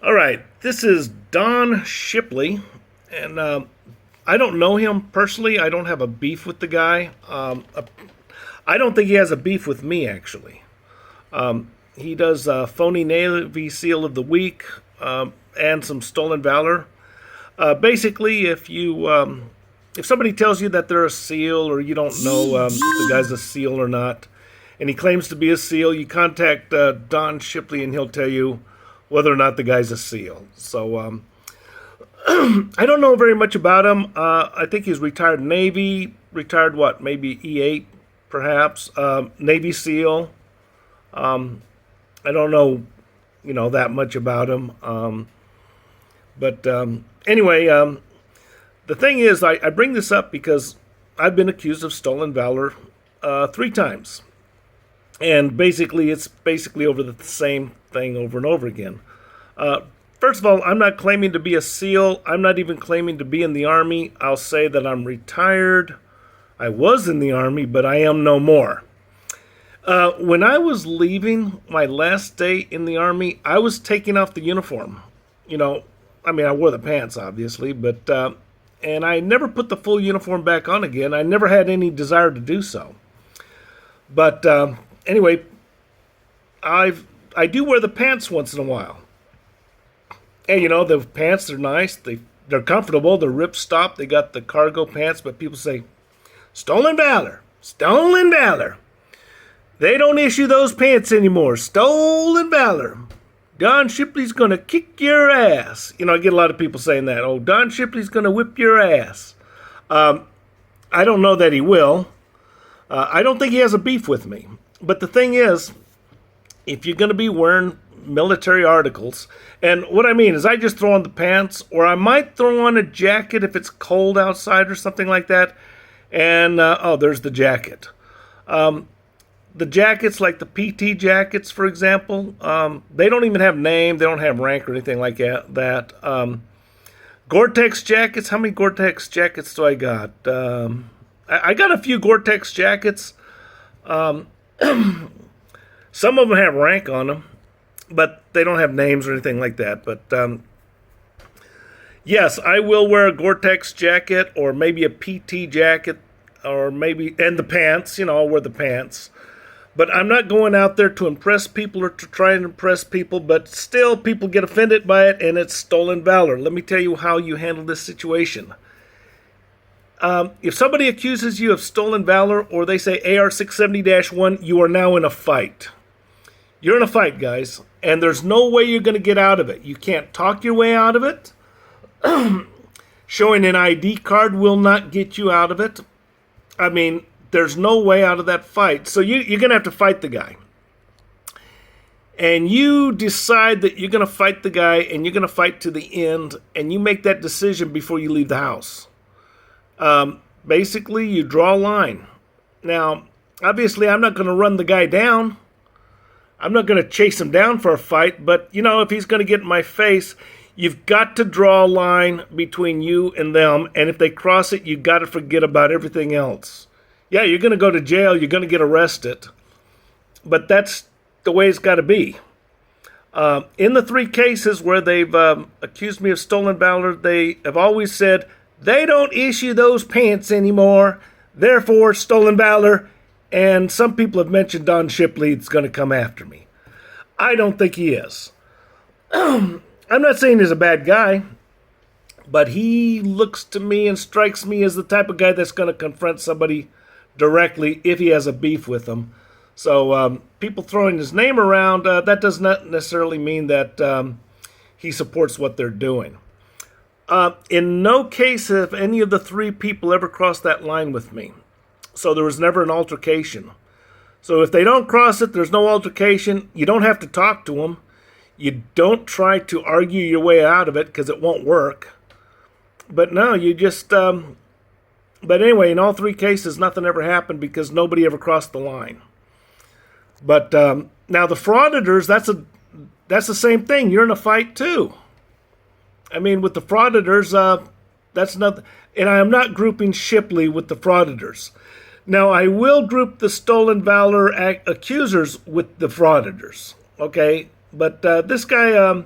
All right, this is Don Shipley, and I don't know him personally. I don't have a beef with the guy. I don't think he has a beef with me, actually. He does phony Navy SEAL of the Week and some stolen valor. Basically, if somebody tells you that they're a SEAL or you don't know if the guy's a SEAL or not, and he claims to be a SEAL, you contact Don Shipley and he'll tell you whether or not the guy's a SEAL. So I don't know very much about him. I think he's retired Navy, retired what, maybe E8 perhaps, Navy SEAL. I don't know, that much about him. But anyway, the thing is, I bring this up because I've been accused of stolen valor 3 times. And basically, it's basically over the same thing over and over again. First of all, I'm not claiming to be a SEAL. I'm not even claiming to be in the Army. I'll say that I'm retired. I was in the Army, but I am no more. When I was leaving my last day in the Army, I was taking off the uniform. I wore the pants, obviously, but and I never put the full uniform back on again. I never had any desire to do so. But anyway, I do wear the pants once in a while. And the pants are nice. They're comfortable. They're ripstop. They got the cargo pants, but people say, stolen valor, stolen valor. They don't issue those pants anymore. Stolen valor. Don Shipley's going to kick your ass. I get a lot of people saying that. Oh, Don Shipley's going to whip your ass. I don't know that he will. I don't think he has a beef with me. But the thing is, if you're going to be wearing military articles, and what I mean is I just throw on the pants, or I might throw on a jacket if it's cold outside or something like that. And, there's the jacket. The jackets, like the PT jackets, for example, they don't even have name. They don't have rank or anything like that. Gore-Tex jackets, how many Gore-Tex jackets do I got? I got a few Gore-Tex jackets. Some of them have rank on them, but they don't have names or anything like that. But yes, I will wear a Gore-Tex jacket or maybe a PT jacket or maybe, and the pants, I'll wear the pants. But I'm not going out there to impress people or to try and impress people, but still people get offended by it, and it's stolen valor. Let me tell you how you handle this situation. If somebody accuses you of stolen valor or they say AR-670-1, you are now in a fight. You're in a fight, guys, and there's no way you're going to get out of it. You can't talk your way out of it. Showing an ID card will not get you out of it. There's no way out of that fight. So you're going to have to fight the guy. And you decide that you're going to fight the guy and you're going to fight to the end, and you make that decision before you leave the house. Basically, you draw a line. Now, obviously, I'm not going to run the guy down. I'm not going to chase him down for a fight, but, if he's going to get in my face, you've got to draw a line between you and them, and if they cross it, you've got to forget about everything else. Yeah, you're going to go to jail, you're going to get arrested, but that's the way it's got to be. In the 3 cases where they've accused me of stolen valor, they have always said, they don't issue those pants anymore, therefore stolen valor, and some people have mentioned Don Shipley is going to come after me. I don't think he is. I'm not saying he's a bad guy, but he looks to me and strikes me as the type of guy that's going to confront somebody directly if he has a beef with them. So people throwing his name around, that does not necessarily mean that he supports what they're doing. In no case have any of the 3 people ever crossed that line with me. So there was never an altercation. So if they don't cross it, there's no altercation. You don't have to talk to them. You don't try to argue your way out of it because it won't work. But no, you just... But anyway, in all 3 cases, nothing ever happened because nobody ever crossed the line. But now the Frauditors, that's the same thing. You're in a fight too. With the Frauditors, that's nothing. And I am not grouping Shipley with the Frauditors. Now, I will group the stolen valor accusers with the Frauditors. Okay, but this guy,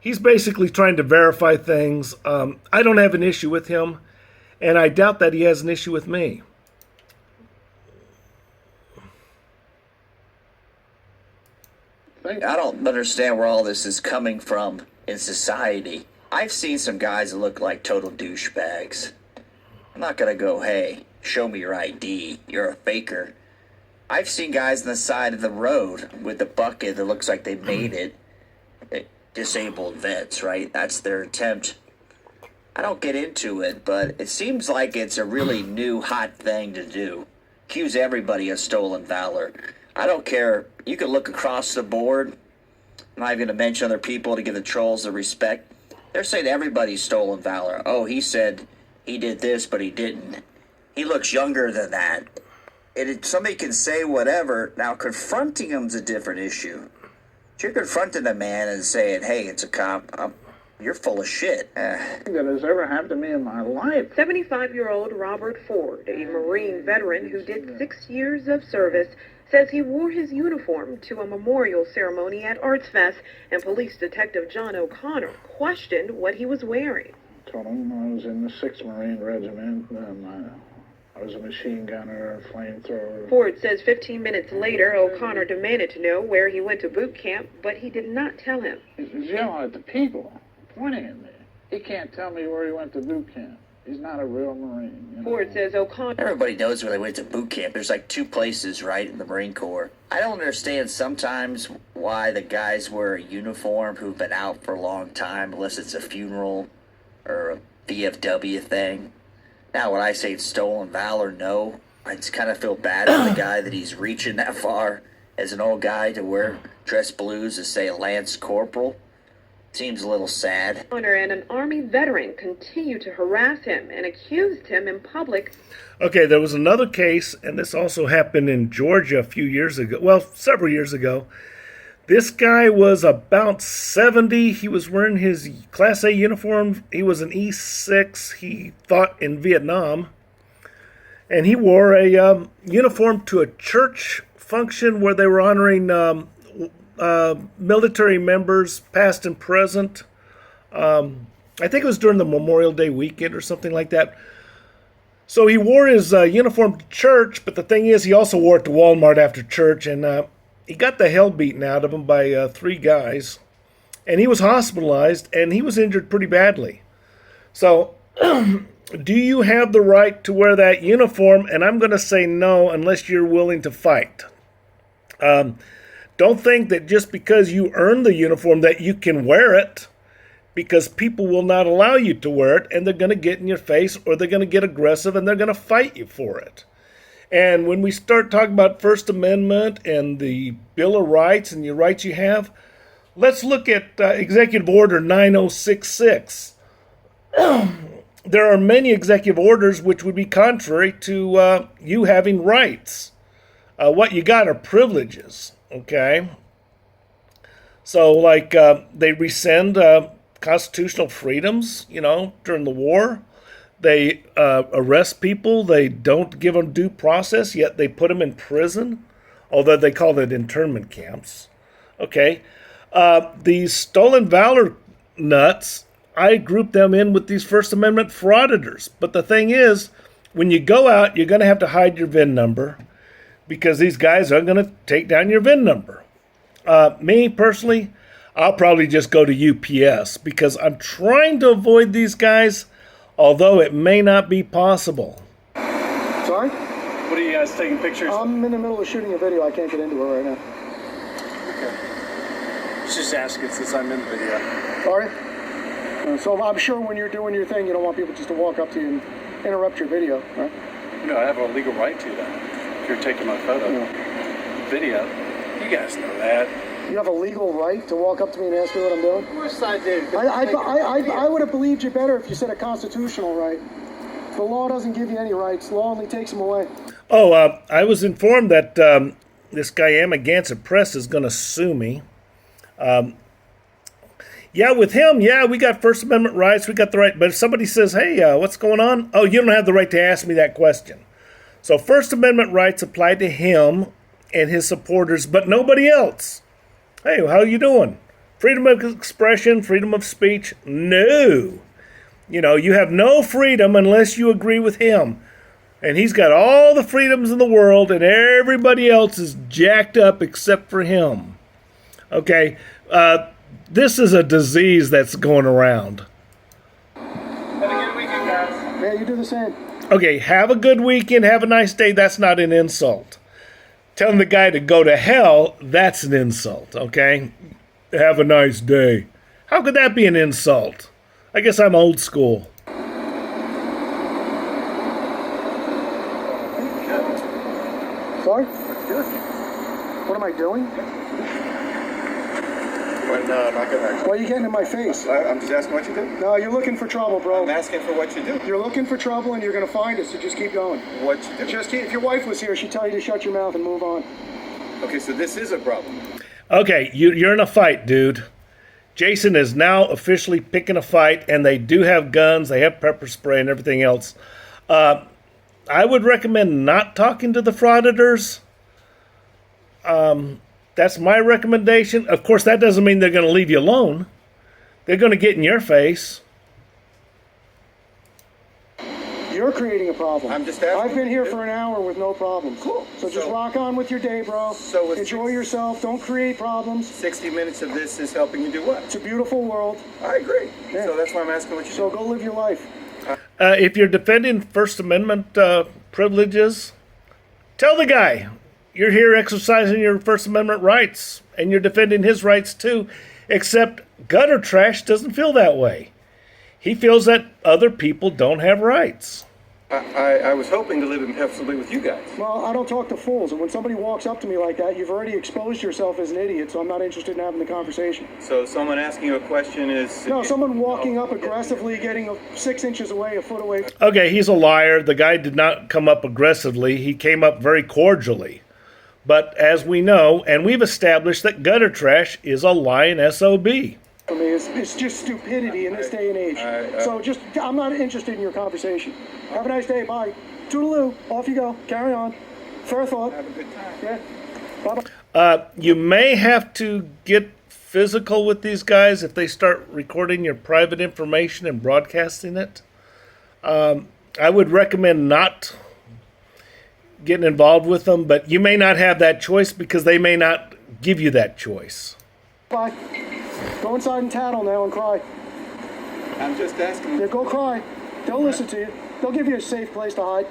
He's basically trying to verify things. I don't have an issue with him, and I doubt that he has an issue with me. I don't understand where all this is coming from in society. I've seen some guys that look like total douchebags. I'm not gonna go, hey, show me your ID, you're a faker. I've seen guys on the side of the road with a bucket that looks like they made it. Disabled vets, right? That's their attempt. I don't get into it, but it seems like it's a really new hot thing to do. Accuse everybody of stolen valor. I don't care. You can look across the board. I'm not even going to mention other people to give the trolls the respect. They're saying everybody's stolen valor. Oh, he said he did this, but he didn't. He looks younger than that. Somebody can say whatever. Now, confronting him's a different issue. If you're confronting a man and saying, hey, it's a cop, you're full of shit. That has ever happened to me in my life. 75-year-old Robert Ford, a Marine veteran who did 6 years of service, says he wore his uniform to a memorial ceremony at Arts Fest, and police detective John O'Connor questioned what he was wearing. I told him I was in the 6th Marine Regiment. I was a machine gunner, a flamethrower. Ford says 15 minutes later, O'Connor demanded to know where he went to boot camp, but he did not tell him. He's yelling at the people, pointing at me. He can't tell me where he went to boot camp. He's not a real Marine. You know? Ford says O'Connor... Everybody knows where they went to boot camp. There's like 2 places, right, in the Marine Corps. I don't understand sometimes why the guys wear a uniform who've been out for a long time, unless it's a funeral or a VFW thing. Now, when I say it's stolen valor, no. I just kind of feel bad for the guy that he's reaching that far as an old guy to wear dress blues as, say, a Lance Corporal. Seems a little sad. O'Connor and an Army veteran continued to harass him and accused him in public. Okay, there was another case, and this also happened in Georgia a few years ago. Well, several years ago. This guy was about 70. He was wearing his Class A uniform. He was an E6. He fought in Vietnam. And he wore a uniform to a church function where they were honoring military members, past and present. I think it was during the Memorial Day weekend or something like that. So he wore his uniform to church, but the thing is, he also wore it to Walmart after church, and he got the hell beaten out of him by 3 guys, and he was hospitalized, and he was injured pretty badly. So, do you have the right to wear that uniform? And I'm going to say no, unless you're willing to fight. Don't think that just because you earned the uniform that you can wear it, because people will not allow you to wear it, and they're going to get in your face, or they're going to get aggressive, and they're going to fight you for it. And when we start talking about First Amendment and the Bill of Rights and your rights you have, let's look at Executive Order 9066. There are many executive orders which would be contrary to you having rights. What you got are privileges, okay? So, like, they rescind constitutional freedoms, during the war. They arrest people. They don't give them due process, yet they put them in prison, although they call it internment camps. Okay. These stolen valor nuts, I group them in with these First Amendment frauditors. But the thing is, when you go out, you're going to have to hide your VIN number because these guys are going to take down your VIN number. Me, personally, I'll probably just go to UPS because I'm trying to avoid these guys, although it may not be possible. Sorry? What are you guys taking pictures? I'm in the middle of shooting a video. I can't get into it right now. Okay. Just asking since I'm in the video. Sorry? So I'm sure when you're doing your thing, you don't want people just to walk up to you and interrupt your video, right? No, I have a legal right to that. If you're taking my photo. Yeah. Video. You guys know that. You have a legal right to walk up to me and ask me what I'm doing? Of course I do. I would have believed you better if you said a constitutional right. The law doesn't give you any rights. Law only takes them away. Oh, I was informed that this guy Amagansett Press is going to sue me. Yeah, with him, we got First Amendment rights. We got the right. But if somebody says, hey, what's going on? Oh, you don't have the right to ask me that question. So First Amendment rights apply to him and his supporters, but nobody else. Hey, how you doing? Freedom of expression, freedom of speech? No. You know, you have no freedom unless you agree with him. And he's got all the freedoms in the world, and everybody else is jacked up except for him. Okay, this is a disease that's going around. Have a good weekend, guys. Yeah, you do the same. Okay, have a good weekend, have a nice day. That's not an insult. Telling the guy to go to hell, that's an insult, okay? Have a nice day. How could that be an insult? I guess I'm old school. Sorry? What am I doing? Not gonna. Why are you getting in my face? I'm just asking what you do. No, you're looking for trouble, bro. I'm asking for what you do. You're looking for trouble and you're going to find it, so just keep going. What you do. Just keep, if your wife was here, she'd tell you to shut your mouth and move on. Okay, so this is a problem. Okay, you're in a fight, dude. Jason is now officially picking a fight, and they do have guns, they have pepper spray and everything else. I would recommend not talking to the Frauditors. That's my recommendation. Of course, that doesn't mean they're going to leave you alone. They're going to get in your face. You're creating a problem. I'm just asking. I've been here for an hour with no problems. Cool. So just rock on with your day, bro. So it's- Enjoy yourself. Don't create problems. 60 minutes of this is helping you do what? It's a beautiful world. I agree. Yeah. So that's why I'm asking what you So do. go live your life. If you're defending First Amendment privileges, tell the guy you're here exercising your First Amendment rights, and you're defending his rights too, except Gutter Trash doesn't feel that way. He feels that other people don't have rights. I was hoping to live impeccably with you guys. Well, I don't talk to fools, and when somebody walks up to me like that, you've already exposed yourself as an idiot, so I'm not interested in having the conversation. So someone asking you a question is... No, someone walking up aggressively, getting 6 inches away, a foot away. Okay, he's a liar. The guy did not come up aggressively. He came up very cordially. But as we know, and we've established that Gutter Trash is a lying SOB. For me, it's just stupidity in this day and age. So just, I'm not interested in your conversation. Have a nice day. Bye. Toodaloo. Off you go. Carry on. Fair thought. Have a good time. Yeah. Bye-bye. You may have to get physical with these guys if they start recording your private information and broadcasting it. I would recommend not getting involved with them, but you may not have that choice because they may not give you that choice. Bye. Go inside and tattle now and cry. I'm just asking. Yeah, go cry. They'll listen to you. They'll give you a safe place to hide.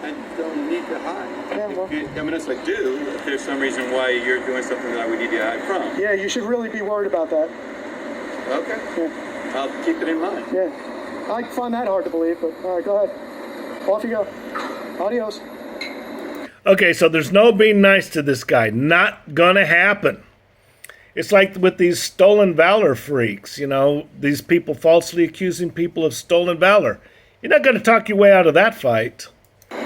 I don't need to hide. Yeah, well. I mean, it's like, do, if there's some reason why you're doing something that we need to hide from. Yeah, you should really be worried about that. Okay. Yeah. I'll keep it in mind. Yeah. I find that hard to believe, but all right, go ahead. Off you go. Adios. Okay, so there's no being nice to this guy. Not gonna happen. It's like with these stolen valor freaks, you know, these people falsely accusing people of stolen valor. You're not going to talk your way out of that fight. Can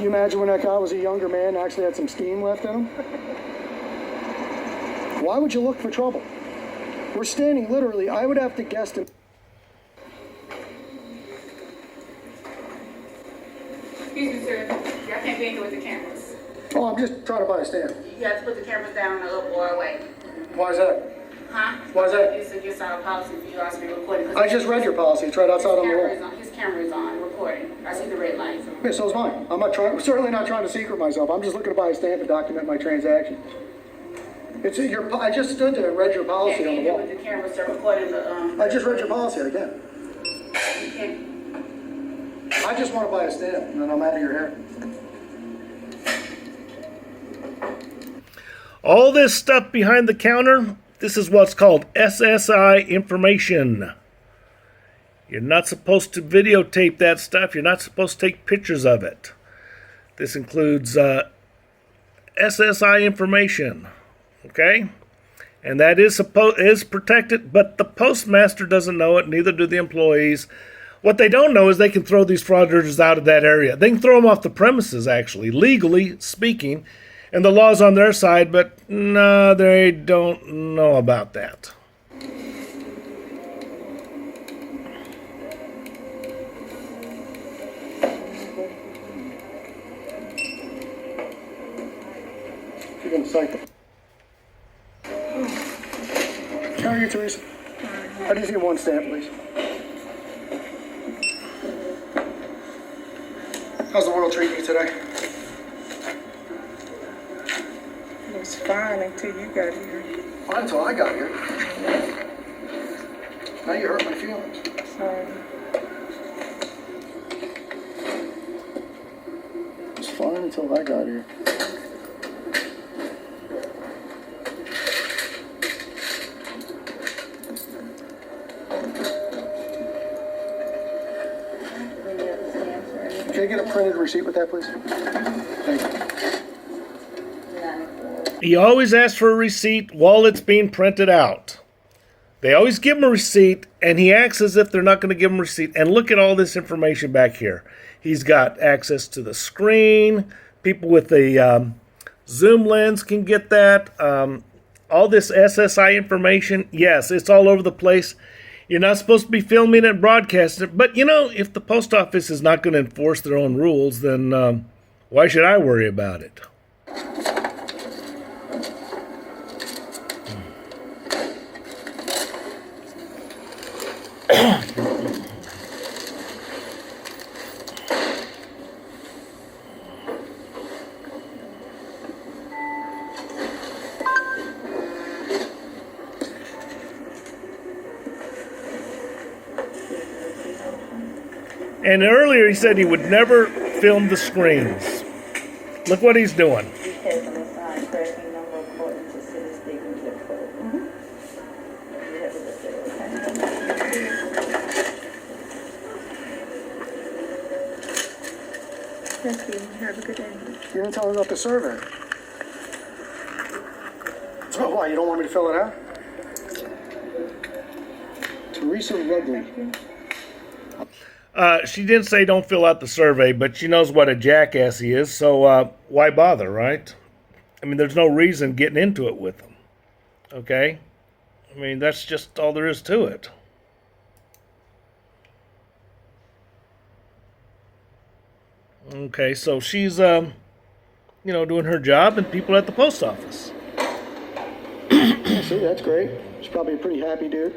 you imagine when that guy was a younger man and actually had some steam left in him? Why would you look for trouble? We're standing literally, I would have to guess him. Excuse me, sir. Y'all can't be in here with the cameras. Oh, I'm just trying to buy a stamp. You have to put the cameras down and up or away. Why is that? Huh? Why is that? It's against our policy for you guys to be recording. I just read your policy. It's right outside on the wall. His camera is on, recording. I see the red lights. Yeah, so is mine. I'm not trying, certainly not trying to secret myself. I'm just looking to buy a stamp and document my transaction. It's your, I just stood there and read your policy on the wall. With the cameras, they're recording the, I just read your policy again. You can't. I just want to buy a stamp and then I'm out of your hair. All this stuff behind the counter, this is what's called SSI information. You're not supposed to videotape that stuff. You're not supposed to take pictures of it. This includes SSI information, okay? And that is protected, but the postmaster doesn't know it, neither do the employees. What they don't know is they can throw these frauditors out of that area. They can throw them off the premises, actually, legally speaking, and the law's on their side, but no, they don't know about that. You're going to cite them. How are you, Teresa? I just need one stamp, please. How's the world treating you today? It was fine until you got here. Fine until I got here. Now you hurt my feelings. Sorry. It was fine until I got here. Can I get a printed receipt with that, please? Thank you. He always asks for a receipt while it's being printed out. They always give him a receipt, and he acts as if they're not going to give him a receipt. And look at all this information back here. He's got access to the screen. People with the zoom lens can get that. All this SSI information, yes, it's all over the place. You're not supposed to be filming and broadcasting it. But, you know, if the post office is not going to enforce their own rules, then why should I worry about it? And earlier he said he would never film the screens. Look what he's doing. Thank you. Have a good day. You didn't tell me about the survey. So why, you don't want me to fill it out? Teresa Rugley. She didn't say don't fill out the survey, but she knows what a jackass he is, so why bother, right? I mean, there's no reason getting into it with him, okay? I mean, that's just all there is to it. Okay, so she's, you know, doing her job, and people at the post office. See, that's great. She's probably a pretty happy dude.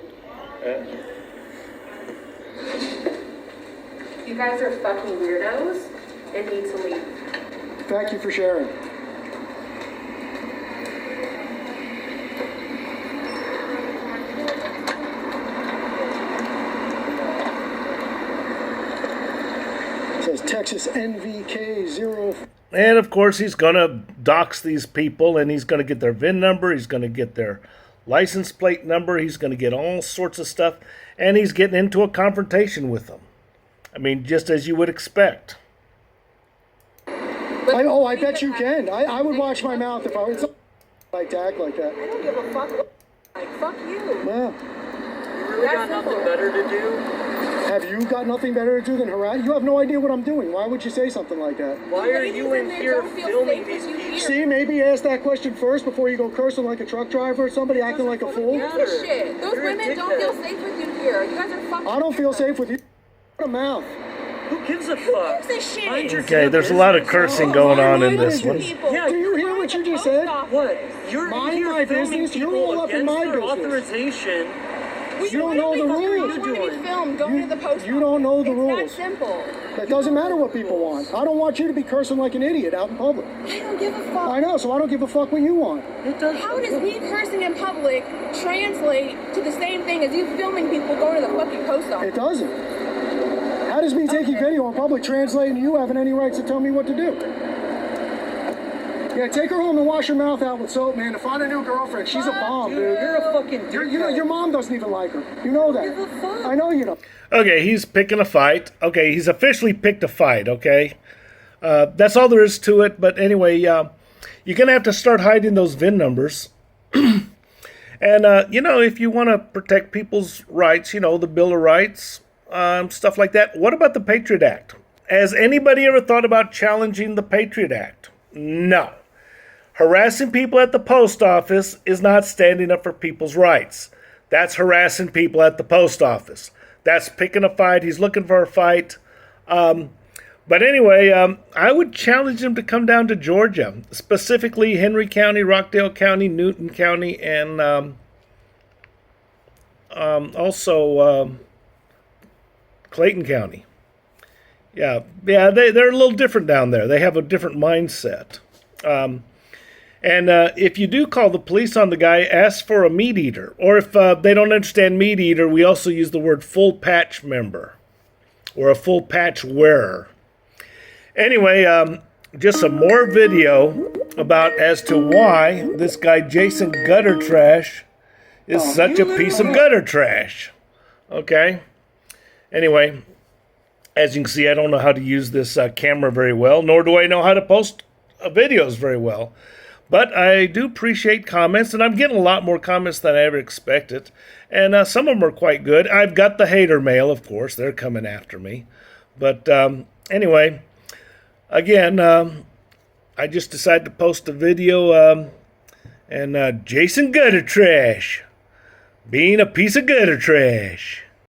You guys are fucking weirdos and need to leave. Thank you for sharing. It says Texas NVK 0. And, of course, he's going to dox these people, and he's going to get their VIN number, he's going to get their license plate number, he's going to get all sorts of stuff, and he's getting into a confrontation with them. I mean, just as you would expect. I bet you can. I would watch my mouth if I was like to act like that. I don't give a fuck. Like, fuck you. Yeah. You really got nothing better to do? Have you got nothing better to do than harass? You have no idea what I'm doing. Why would you say something like that? Why are you in here filming these people? See, maybe ask that question first before you go cursing like a truck driver or somebody acting like a fool. Shit. Those women don't feel safe with you here. You guys are fucking. I don't feel safe with you. Shut a mouth. Who gives a fuck? Okay, there's a lot of cursing going on in this one. Yeah, do you hear what you just said? What? You're Mind here my filming business. You're people all up in against my their business. authorization. You don't know the rules. You want to be filmed. Go to the post. You don't know the rules. It's that simple. That doesn't matter what people want. I don't want you to be cursing like an idiot out in public. I don't give a fuck. I know, so I don't give a fuck what you want. How does me cursing in public translate to the same thing as you filming people going to the fucking post office? It doesn't. How does me taking video in public translate to you having any rights to tell me what to do? Yeah, take her home and wash her mouth out with soap, man. To find a new girlfriend. She's a bomb, dude. You're a fucking Your mom doesn't even like her. You know that. Give a fuck. I know you don't. Okay, he's picking a fight. Okay, he's officially picked a fight, okay? That's all there is to it. But anyway, you're going to have to start hiding those VIN numbers. And, you know, if you want to protect people's rights, you know, the Bill of Rights, stuff like that. What about the Patriot Act? Has anybody ever thought about challenging the Patriot Act? No. Harassing people at the post office is not standing up for people's rights. That's harassing people at the post office. That's picking a fight. He's looking for a fight. But anyway, I would challenge him to come down to Georgia, specifically Henry County, Rockdale County, Newton County, and also Clayton County. Yeah, they're a little different down there. They have a different mindset. And if you do call the police on the guy, ask for a meat eater. Or if they don't understand meat eater, we also use the word full patch member or a full patch wearer. Anyway, just some more video about as to why this guy Jason Gutter Trash is such a piece of gutter trash. Okay? Anyway, as you can see, I don't know how to use this camera very well, nor do I know how to post videos very well. But I do appreciate comments, and I'm getting a lot more comments than I ever expected. And some of them are quite good. I've got the hater mail, of course. They're coming after me. But anyway, again, I just decided to post a video, and Jason Gutter Trash being a piece of gutter trash.